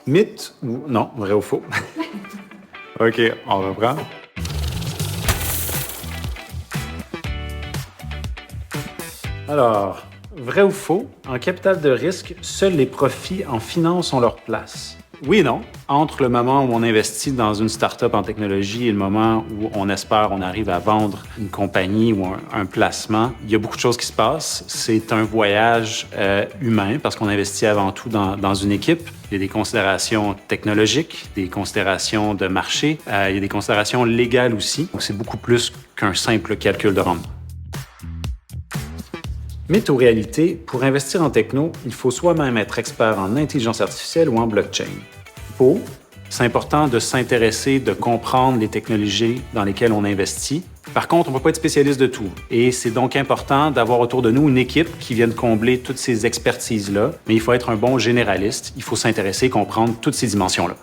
Mythe ou... Non, vrai ou faux? OK, on reprend. Alors, vrai ou faux? En capital de risque, seuls les profits en finance ont leur place. Oui et non. Entre le moment où on investit dans une start-up en technologie et le moment où on espère on arrive à vendre une compagnie ou un placement, il y a beaucoup de choses qui se passent. C'est un voyage humain parce qu'on investit avant tout dans une équipe. Il y a des considérations technologiques, des considérations de marché, il y a des considérations légales aussi. Donc, c'est beaucoup plus qu'un simple calcul de rendement. Mythe ou réalité, pour investir en techno, il faut soi-même être expert en intelligence artificielle ou en blockchain. Faux, c'est important de s'intéresser, de comprendre les technologies dans lesquelles on investit. Par contre, on ne peut pas être spécialiste de tout. Et c'est donc important d'avoir autour de nous une équipe qui vienne combler toutes ces expertises-là. Mais il faut être un bon généraliste. Il faut s'intéresser et comprendre toutes ces dimensions-là.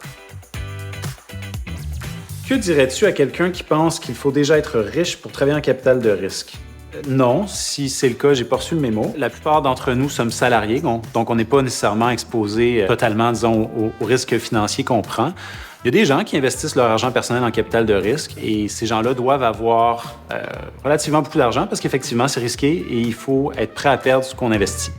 Que dirais-tu à quelqu'un qui pense qu'il faut déjà être riche pour travailler en capital de risque? Non, si c'est le cas, j'ai pas reçu le mémo. La plupart d'entre nous sommes salariés, donc on n'est pas nécessairement exposé totalement, disons, aux risques financiers qu'on prend. Il y a des gens qui investissent leur argent personnel en capital de risque et ces gens-là doivent avoir relativement beaucoup d'argent parce qu'effectivement, c'est risqué et il faut être prêt à perdre ce qu'on investit.